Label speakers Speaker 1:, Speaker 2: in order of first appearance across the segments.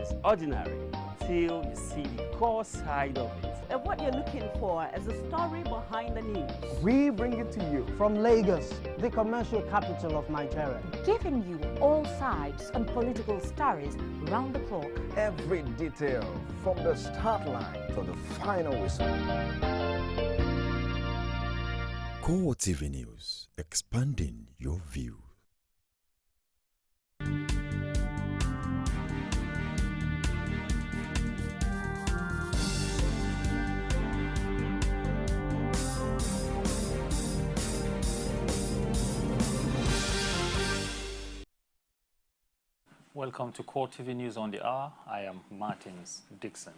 Speaker 1: is ordinary till you see the core side of it.
Speaker 2: And what you're looking for is the story behind the news.
Speaker 3: We bring it to you from Lagos, the commercial capital of Nigeria.
Speaker 4: Giving you all sides and political stories round the clock.
Speaker 5: Every detail from the start line to the final whistle.
Speaker 6: CoreTV News, expanding your view.
Speaker 7: Welcome to CoreTV News on the Hour. I am Martins Dixon.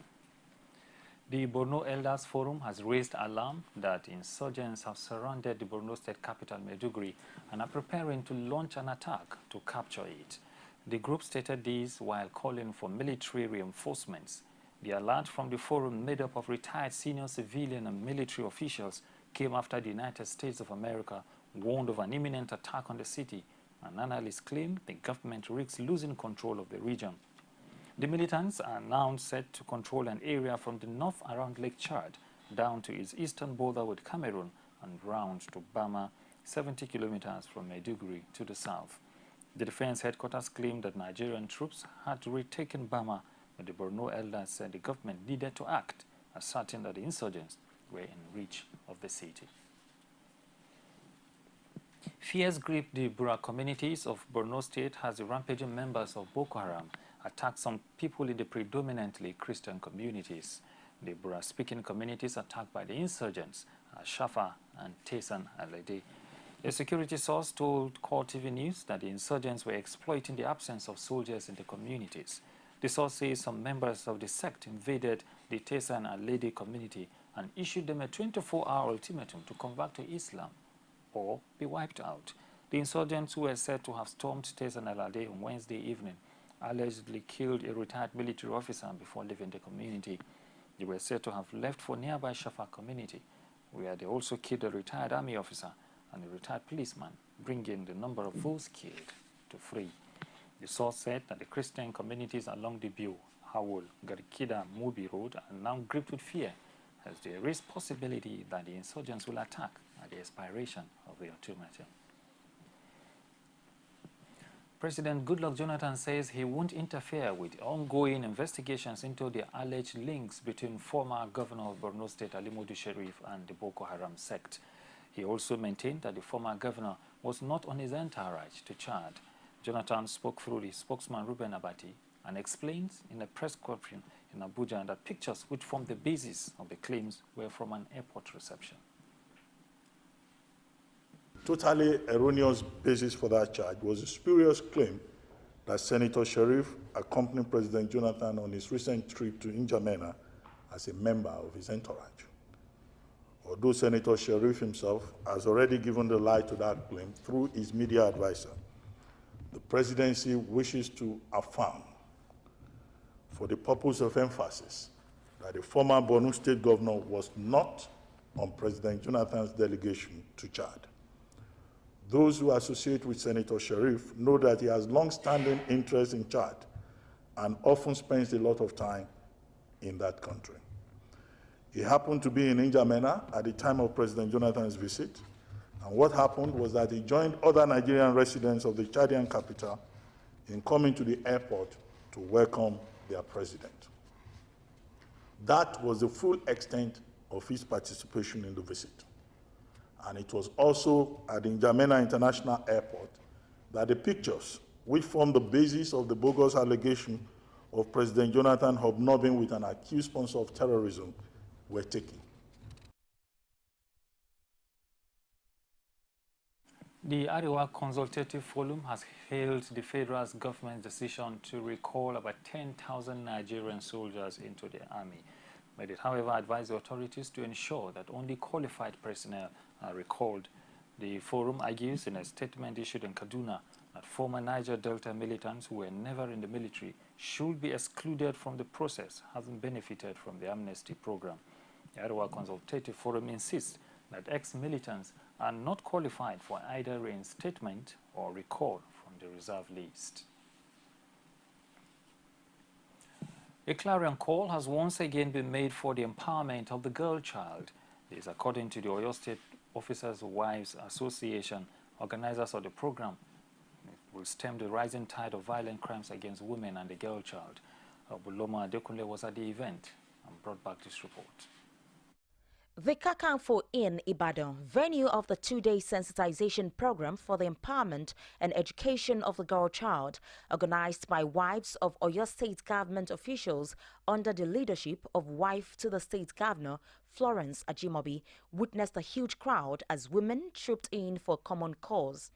Speaker 7: The Borno Elders Forum has raised alarm that insurgents have surrounded the Borno state capital Maiduguri and are preparing to launch an attack to capture it. The group stated this while calling for military reinforcements. The alert from the forum, made up of retired senior civilian and military officials, came after the United States of America warned of an imminent attack on the city, and analysts claim the government risks losing control of the region. The militants are now set to control an area from the north around Lake Chad down to its eastern border with Cameroon and round to Bama, 70 kilometers from Maiduguri to the south. The defense headquarters claimed that Nigerian troops had retaken Bama, but the Borno elders said the government needed to act, asserting that the insurgents were in reach of the city. Fears grip the Bura communities of Borno State as the rampaging members of Boko Haram attacked some people in the predominantly Christian communities. The Bura-speaking communities attacked by the insurgents are Shafa and Tesan Alede. A security source told CoreTV News that the insurgents were exploiting the absence of soldiers in the communities. The source says some members of the sect invaded the Tesan Alede community and issued them a 24-hour ultimatum to convert to Islam or be wiped out. The insurgents, who were said to have stormed Tesan Alede on Wednesday evening, allegedly killed a retired military officer before leaving the community. They were said to have left for nearby Shafa community, where they also killed a retired army officer and a retired policeman, bringing the number of those killed to 3. The source said that the Christian communities along the Biu, Hawul, Garkida, Mubi Road are now gripped with fear, as there is possibility that the insurgents will attack at the expiration of the ultimatum. President Goodluck Jonathan says he won't interfere with ongoing investigations into the alleged links between former Governor of Borno State Ali Modu Sheriff and the Boko Haram sect. He also maintained that the former governor was not on his entourage to Chad. Jonathan spoke through the spokesman Ruben Abati and explains in a press conference in Abuja that pictures which formed the basis of the claims were from an airport reception.
Speaker 8: Totally erroneous basis for that charge was a spurious claim that Senator Sharif accompanied President Jonathan on his recent trip to N'Djamena as a member of his entourage. Although Senator Sharif himself has already given the lie to that claim through his media advisor, the presidency wishes to affirm, for the purpose of emphasis, that the former Borno State governor was not on President Jonathan's delegation to Chad. Those who associate with Senator Sharif know that he has long-standing interest in Chad and often spends a lot of time in that country. He happened to be in N'Djamena at the time of President Jonathan's visit, and what happened was that he joined other Nigerian residents of the Chadian capital in coming to the airport to welcome their president. That was the full extent of his participation in the visit. And it was also at the N'Djamena International Airport that the pictures, which form the basis of the bogus allegation of President Jonathan hobnobbing with an accused sponsor of terrorism, were taken.
Speaker 7: The Ariwa Consultative Forum has hailed the federal government's decision to recall about 10,000 Nigerian soldiers into the army, but it, however, advised the authorities to ensure that only qualified personnel are recalled. The forum argues in a statement issued in Kaduna that former Niger Delta militants who were never in the military should be excluded from the process, having benefited from the amnesty program. The Ariwa Consultative Forum insists that ex-militants are not qualified for either reinstatement or recall from the reserve list. A clarion call has once again been made for the empowerment of the girl child. This according to the Oyo State Officers' Wives Association, organizers of the program. It will stem the rising tide of violent crimes against women and the girl child. Buloma Adekunle was at the event and brought back this report.
Speaker 4: The Kakanfo in Ibadan, venue of the two-day sensitization program for the empowerment and education of the girl child, organized by wives of Oyo State government officials under the leadership of wife to the state governor, Florence Ajimobi, witnessed a huge crowd as women trooped in for a common cause.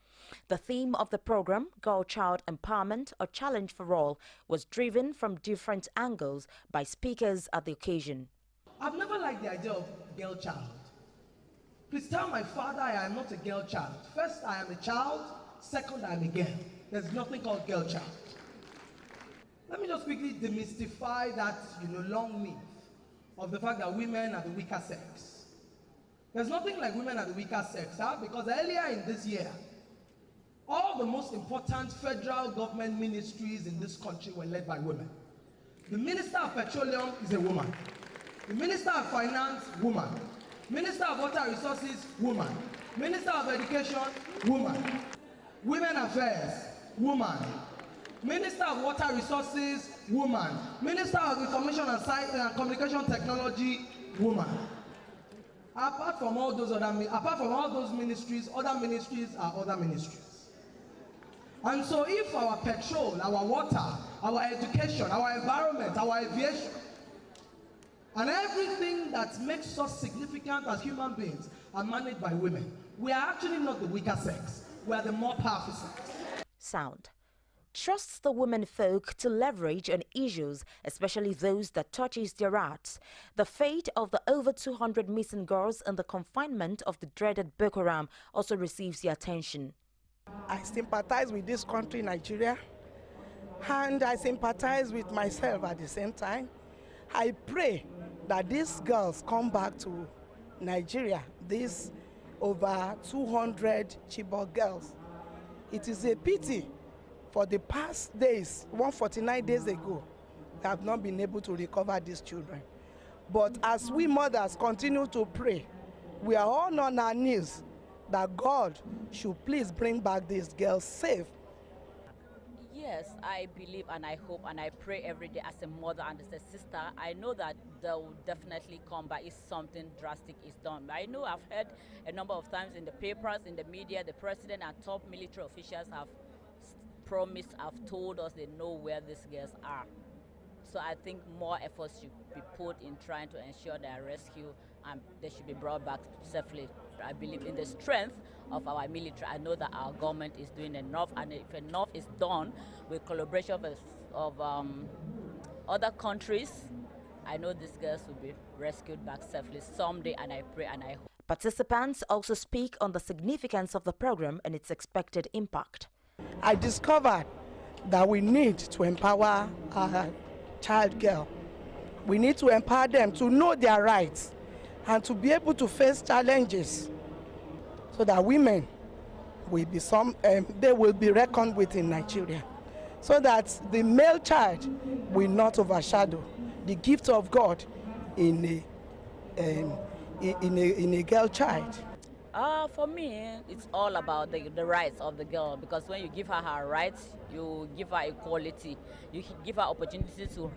Speaker 4: The theme of the program, Girl Child Empowerment, a Challenge for All, was driven from different angles by speakers at the occasion.
Speaker 9: I've never liked the idea of girl child. Please tell my father I am not a girl child. First, I am a child. Second, I am a girl. There's nothing called girl child. Let me just quickly demystify that, long myth of the fact that women are the weaker sex. There's nothing like women are the weaker sex, because earlier in this year, all the most important federal government ministries in this country were led by women. The Minister of Petroleum is a woman. The Minister of Finance, woman. Minister of Water Resources, woman. Minister of Education, woman. Women Affairs, woman. Minister of Water Resources, woman. Minister of Information and Communication Technology, woman. Apart from all those ministries, other ministries are other ministries. And so if our petrol, our water, our education, our environment, our aviation, and everything that makes us significant as human beings are managed by women, we are actually not the weaker sex. We are the more powerful sex.
Speaker 4: Sound trusts the women folk to leverage on issues, especially those that touches their hearts. The fate of the over 200 missing girls and the confinement of the dreaded Boko Haram also receives the attention.
Speaker 10: I sympathize with this country, Nigeria, and I sympathize with myself at the same time. I pray that these girls come back to Nigeria, these over 200 Chibok girls. It is a pity for the past days, 149 days ago, we have not been able to recover these children. But as we mothers continue to pray, we are all on our knees that God should please bring back these girls safe.
Speaker 11: Yes, I believe and I hope and I pray every day as a mother and as a sister. I know that they will definitely come back if something drastic is done. I know I've heard a number of times in the papers, in the media, the president and top military officials have promised, have told us they know where these girls are. So I think more efforts should be put in trying to ensure their rescue and they should be brought back safely. I believe in the strength of our military. I know that our government is doing enough, and if enough is done with collaboration of other countries, I know these girls will be rescued back safely someday, and I pray and I hope.
Speaker 4: Participants also speak on the significance of the program and its expected impact.
Speaker 10: I discovered that we need to empower our child girl. We need to empower them to know their rights and to be able to face challenges so that women will be they will be reckoned with in Nigeria, so that the male child will not overshadow the gift of God in a girl child.
Speaker 11: For me, it's all about the rights of the girl, because when you give her her rights, you give her equality, you give her opportunity to,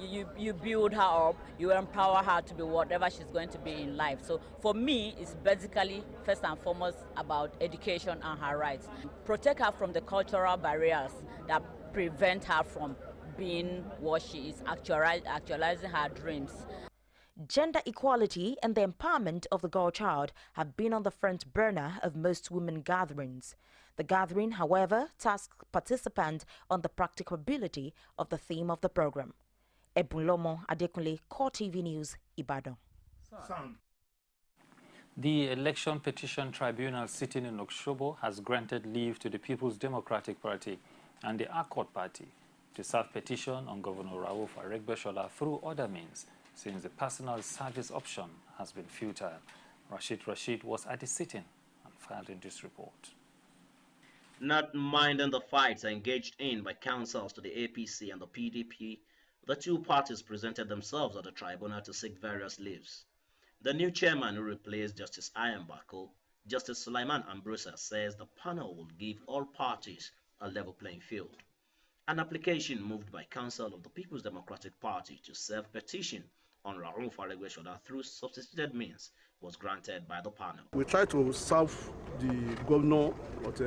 Speaker 11: you build her up, you empower her to be whatever she's going to be in life. So for me, it's basically first and foremost about education and her rights. Protect her from the cultural barriers that prevent her from being what she is, actualizing her dreams.
Speaker 4: Gender equality and the empowerment of the girl child have been on the front burner of most women gatherings. The gathering, however, tasked participants on the practicability of the theme of the program. Ebulomo Adekunle, CoreTV News, Ibadan.
Speaker 7: The Election Petition Tribunal sitting in Okshobo has granted leave to the People's Democratic Party and the Accord Party to serve petition on Governor Rauf Aregbesola through other means, since the personal service option has been futile. Rashid was at the sitting and filed in this report.
Speaker 12: Not minding the fights engaged in by councils to the APC and the PDP, The two parties presented themselves at the tribunal to seek various leaves. The new chairman who replaced Justice Ian Bako, Justice Sulaiman Ambrosa, says the panel will give all parties a level playing field. An application moved by Council of the People's Democratic Party to self-petition on Raul Faregweshoda through substituted means was granted by the panel.
Speaker 13: We tried to serve the governor, but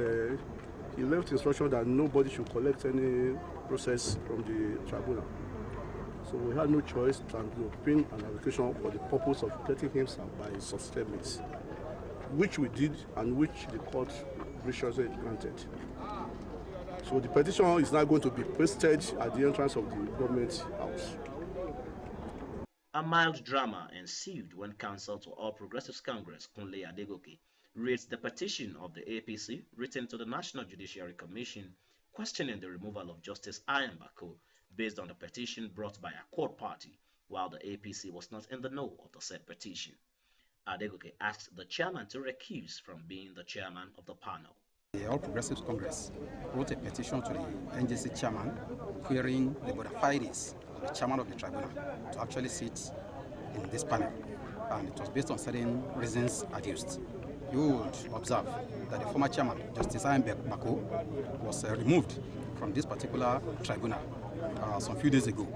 Speaker 13: he left instruction that nobody should collect any process from the tribunal. So we had no choice than to pin an application for the purpose of getting him served by substituted means, which we did and which the court graciously granted. So the petition is now going to be posted at the entrance of the government house.
Speaker 12: A mild drama ensued when Counsel to All Progressives Congress, Kunle Adegoke, raised the petition of the APC written to the National Judiciary Commission questioning the removal of Justice Ian Bako based on the petition brought by a court party, while the APC was not in the know of the said petition. Adegoke asked the chairman to recuse from being the chairman of the panel.
Speaker 14: The All Progressives Congress wrote a petition to the NJC chairman querying the bona fides of the chairman of the tribunal to actually sit in this panel, and it was based on certain reasons adduced. You would observe that the former chairman, Justice Ian Bako, was removed from this particular tribunal some few days ago,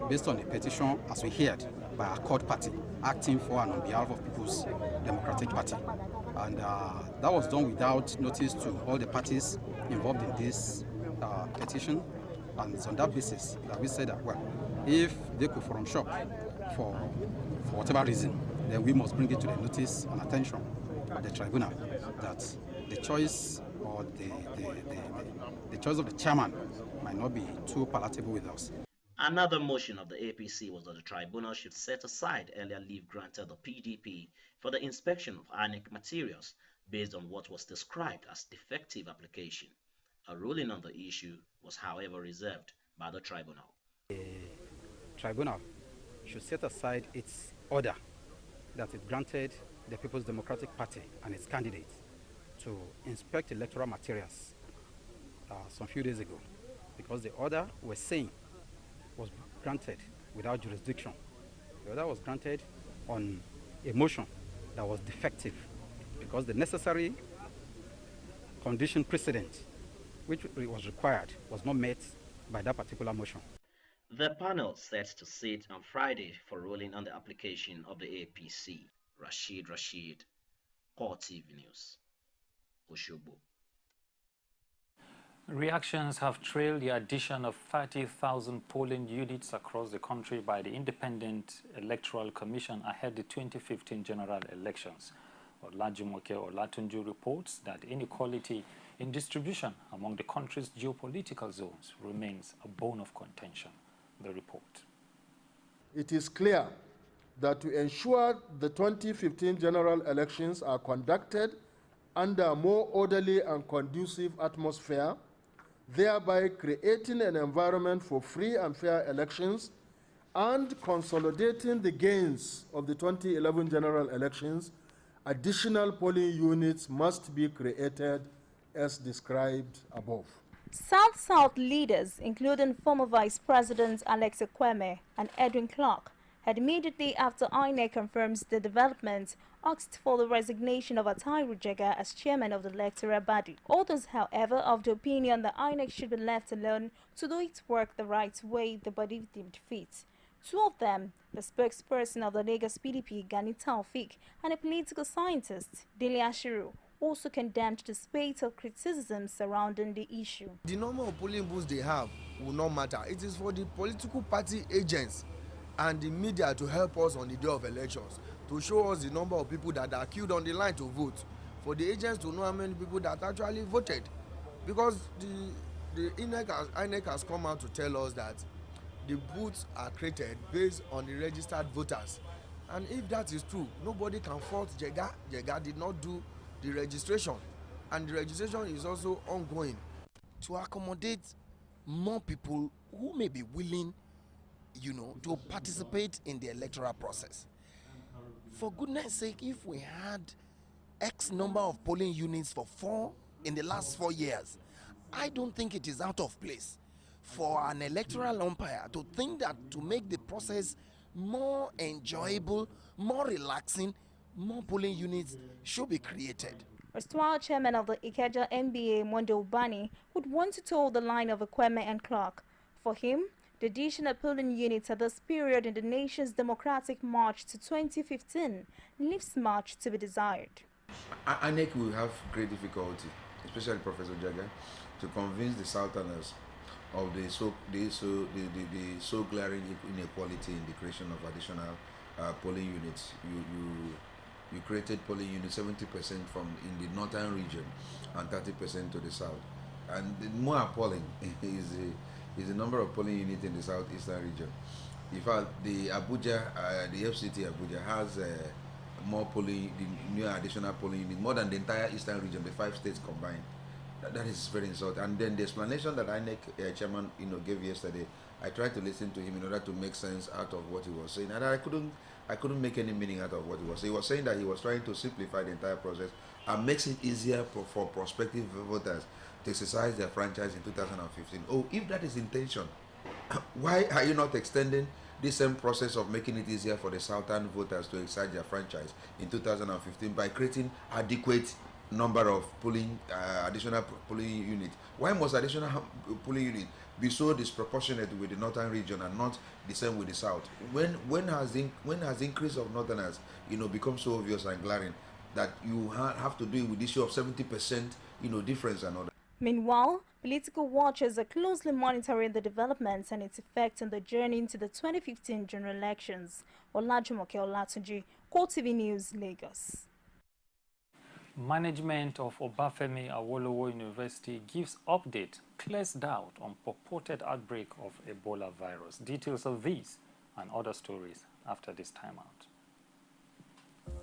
Speaker 14: based on a petition, as we heard, by a court party acting for and on behalf of People's Democratic Party. And that was done without notice to all the parties involved in this petition. And it's on that basis that we said that, well, if they could forum shop for whatever reason, then we must bring it to the notice and attention of the tribunal that the choice or the choice of the chairman might not be too palatable with us.
Speaker 12: Another motion of the APC was that the tribunal should set aside earlier leave granted the PDP for the inspection of INEC materials based on what was described as defective application. A ruling on the issue was, however, reserved by the tribunal.
Speaker 14: The tribunal should set aside its order that it granted the People's Democratic Party and its candidates to inspect electoral materials some few days ago, because the order was saying was granted without jurisdiction. The order was granted on a motion that was defective because the necessary condition precedent which was required was not met by that particular motion.
Speaker 12: The panel set to sit on Friday for ruling on the application of the APC. Rashid, CoreTV News, Oshobo.
Speaker 7: Reactions have trailed the addition of 30,000 polling units across the country by the Independent Electoral Commission ahead of the 2015 general elections. Olajumoke Olatunju reports that inequality in distribution among the country's geopolitical zones remains a bone of contention. The report.
Speaker 15: It is clear that to ensure the 2015 general elections are conducted under a more orderly and conducive atmosphere, thereby creating an environment for free and fair elections and consolidating the gains of the 2011 general elections, additional polling units must be created as described above.
Speaker 16: South-South leaders, including former Vice Presidents Alex Ekweme and Edwin Clark, had immediately after INEC confirms the development, asked for the resignation of Atai Rujega as chairman of the electoral body. Others, however, of the opinion that INEC should be left alone to do its work the right way the body deemed fit. Two of them, the spokesperson of the Lagos PDP, Gani Taufik, and a political scientist, Dele Ashiru, also condemned the spate of criticism surrounding the issue.
Speaker 17: The number of polling booths they have will not matter. It is for the political party agents and the media to help us on the day of elections, to show us the number of people that are queued on the line to vote, for the agents to know how many people that actually voted. Because the INEC has come out to tell us that the booths are created based on the registered voters. And if that is true, nobody can fault Jega. Jega did not do the registration, and the registration is also ongoing to accommodate more people who may be willing, to participate in the electoral process. For goodness sake, if we had X number of polling units in the last 4 years, I don't think it is out of place for an electoral umpire to think that to make the process more enjoyable, more relaxing, more polling units should be created.
Speaker 16: Erstwhile chairman of the Ikeja MBA, Mondo Bani, would want to toe the line of Ekweme and Clark. For him, the addition of polling units at this period in the nation's democratic march to 2015 leaves much to be desired.
Speaker 18: INEC will have great difficulty, especially Professor Jaga, to convince the Southerners of the so glaring inequality in the creation of additional polling units. You created polling units 70% from in the northern region and 30% to the south. And the more appalling is the number of polling units in the southeastern region. In fact, the Abuja, the FCT Abuja has more polling, the new additional polling unit, more than the entire eastern region, the 5 states combined. That is very insulting. And then the explanation that INEC chairman gave yesterday, I tried to listen to him in order to make sense out of what he was saying, and I couldn't make any meaning out of what he was saying. He was saying that he was trying to simplify the entire process and makes it easier for prospective voters to exercise their franchise in 2015. Oh, if that is intention, why are you not extending this same process of making it easier for the southern voters to exercise their franchise in 2015 by creating adequate number of additional polling units? Why must additional polling units be so disproportionate with the northern region and not the same with the south? When has the increase of northerners become so obvious and glaring that you have to deal with the issue of 70% difference and all that?
Speaker 16: Meanwhile, political watchers are closely monitoring the developments and its effect on the journey into the 2015 general elections. Olajumoke Olatunji, CoreTV News, Lagos.
Speaker 7: Management of Obafemi Awolowo University gives update, clears doubt on purported outbreak of Ebola virus. Details of these and other stories after this timeout.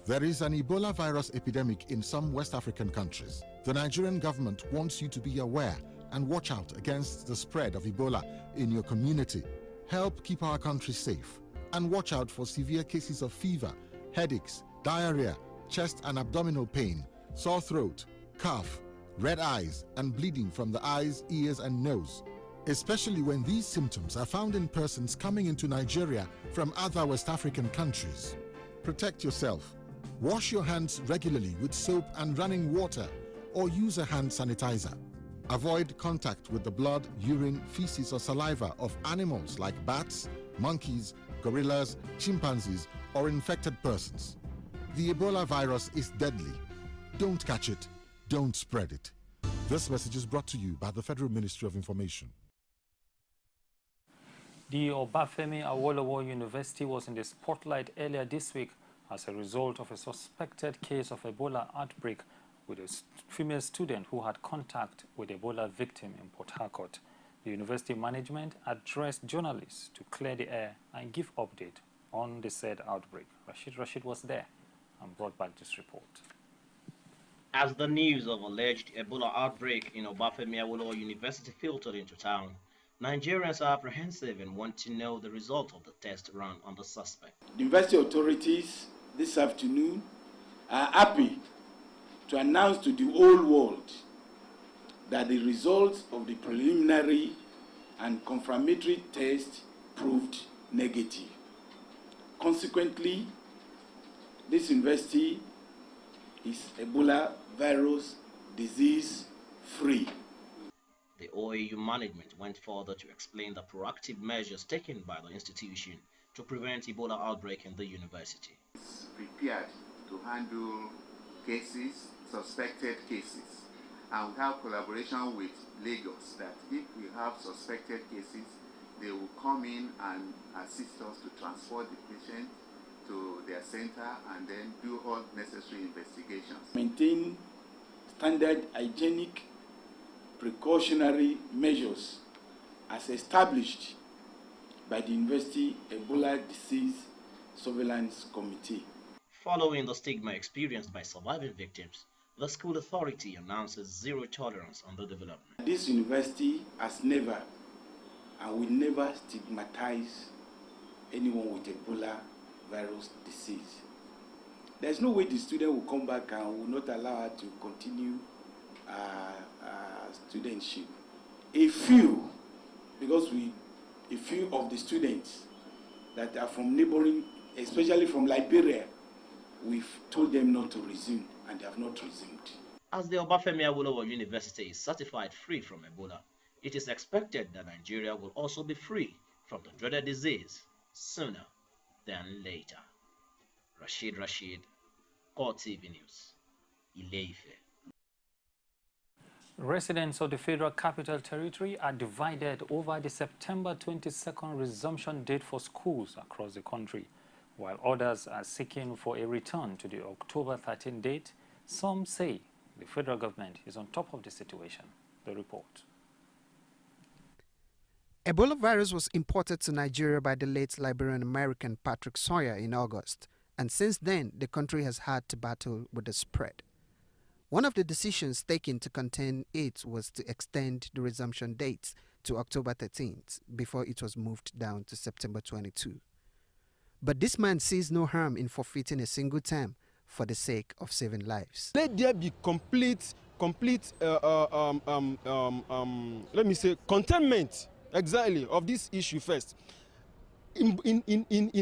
Speaker 19: There is an Ebola virus epidemic in some West African countries. The Nigerian government wants you to be aware and watch out against the spread of Ebola in your community. Help keep our country safe and watch out for severe cases of fever, headaches, diarrhea, chest and abdominal pain, sore throat, cough, red eyes, and bleeding from the eyes, ears, and nose, especially when these symptoms are found in persons coming into Nigeria from other West African countries. Protect yourself. Wash your hands regularly with soap and running water, or use a hand sanitizer. Avoid contact with the blood, urine, feces, or saliva of animals like bats, monkeys, gorillas, chimpanzees, or infected persons. The Ebola virus is deadly. Don't catch it. Don't spread it. This message is brought to you by the Federal Ministry of Information.
Speaker 7: The Obafemi Awolowo University was in the spotlight earlier this week as a result of a suspected case of Ebola outbreak with a female student who had contact with Ebola victim in Port Harcourt. The university management addressed journalists to clear the air and give update on the said outbreak. Rashid was there and brought back this report.
Speaker 12: As the news of alleged Ebola outbreak in Obafemi Awolowo University filtered into town, Nigerians are apprehensive and want to know the result of the test run on the suspect.
Speaker 20: The university authorities this afternoon are happy to announce to the whole world that the results of the preliminary and confirmatory test proved negative. Consequently, this university is Ebola virus disease free.
Speaker 12: The OAU management went further to explain the proactive measures taken by the institution to prevent Ebola outbreak in the university.
Speaker 21: It's prepared to handle cases, suspected cases, and we have collaboration with Lagos that if we have suspected cases, they will come in and assist us to transport the patient to their center and then do all necessary investigations.
Speaker 20: Maintain standard hygienic precautionary measures as established by the University Ebola Disease Surveillance Committee.
Speaker 12: Following the stigma experienced by surviving victims, the school authority announces zero tolerance on the development.
Speaker 20: This university has never and will never stigmatize anyone with Ebola virus disease. There's no way the student will come back and will not allow her to continue studentship. A few because a few of the students that are from neighboring, especially from Liberia, we've told them not to resume, and they have not resumed.
Speaker 12: As the Obafemi Awolowo University is certified free from Ebola, it is expected that Nigeria will also be free from the dreaded disease sooner than later. Rashid, CoreTV News, Ile-Ife.
Speaker 7: Residents of the Federal Capital Territory are divided over the September 22nd resumption date for schools across the country. While others are seeking for a return to the October 13 date, some say the federal government is on top of the situation. The report.
Speaker 1: Ebola virus was imported to Nigeria by the late Liberian-American Patrick Sawyer in August, and since then the country has had to battle with the spread. One of the decisions taken to contain it was to extend the resumption date to October 13th before it was moved down to September 22. But this man sees no harm in forfeiting a single term for the sake of saving lives.
Speaker 22: Let there be complete, let me say, containment exactly of this issue first. In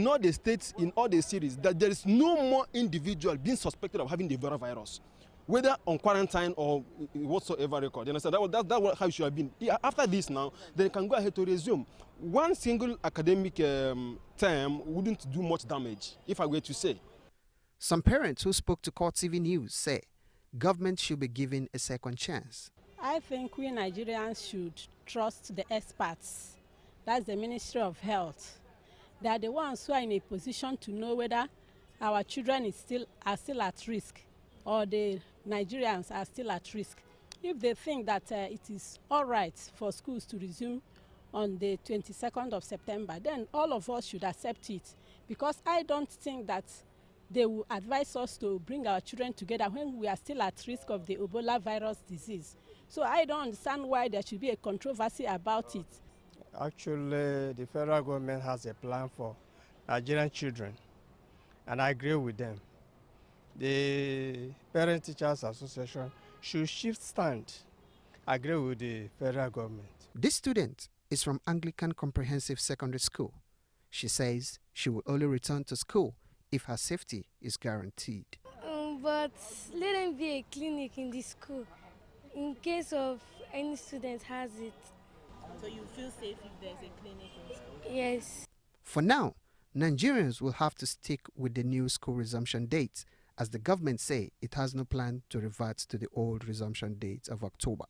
Speaker 22: all the states, in all the cities, that there is no more individual being suspected of having the virus, whether on quarantine or whatsoever record. You understand? That's how it should have been. After this now, they can go ahead to resume. One single academic term wouldn't do much damage, if I were to say.
Speaker 1: Some parents who spoke to CoreTV News say government should be given a second chance.
Speaker 23: I think we Nigerians should trust the experts. That's the Ministry of Health. They are the ones who are in a position to know whether our children are still at risk or the Nigerians are still at risk. If they think that it is all right for schools to resume on the 22nd of September, then all of us should accept it, because I don't think that they will advise us to bring our children together when we are still at risk of the Ebola virus disease. So I don't understand why there should be a controversy about it.
Speaker 3: Actually, the federal government has a plan for Nigerian children, and I agree with them. The Parent Teachers Association should shift stand. I agree with the federal government.
Speaker 1: This student is from Anglican Comprehensive Secondary School. She says she will only return to school if her safety is guaranteed.
Speaker 24: But let them be a clinic in the school in case of any student has it.
Speaker 2: So you feel safe if there's a clinic in school?
Speaker 24: Yes.
Speaker 1: For now, Nigerians will have to stick with the new school resumption dates, as the government say it has no plan to revert to the old resumption date of October.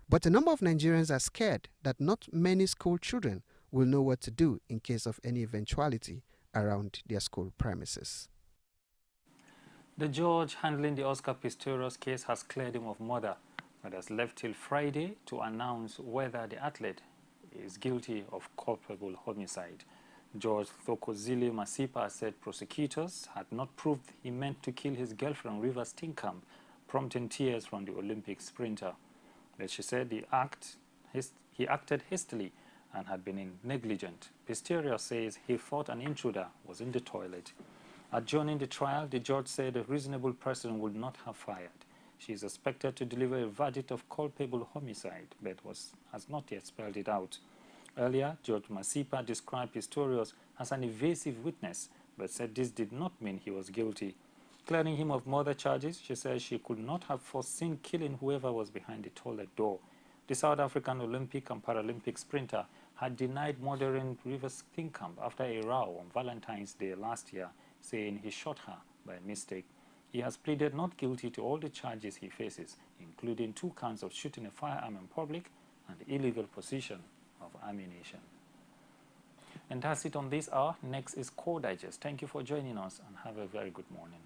Speaker 1: But a number of Nigerians are scared that not many school children will know what to do in case of any eventuality around their school premises.
Speaker 7: The judge handling the Oscar Pistorius case has cleared him of murder, but has left till Friday to announce whether the athlete is guilty of culpable homicide. Judge Thokozile Masipa said prosecutors had not proved he meant to kill his girlfriend River Steenkamp, prompting tears from the Olympic sprinter. But she said he acted hastily and had been negligent. Pistorius says he thought an intruder was in the toilet. Adjourning the trial, the judge said a reasonable person would not have fired. She is expected to deliver a verdict of culpable homicide, but has not yet spelled it out. Earlier, Judge Masipa described Pistorius as an evasive witness, but said this did not mean he was guilty. Clearing him of murder charges, she says she could not have foreseen killing whoever was behind the toilet door. The South African Olympic and Paralympic sprinter had denied murdering River Steenkamp after a row on Valentine's Day last year, saying he shot her by mistake. He has pleaded not guilty to all the charges he faces, including 2 counts of shooting a firearm in public and illegal possession of ammunition. And that's it on this hour. Next is Core Digest. Thank you for joining us and have a very good morning.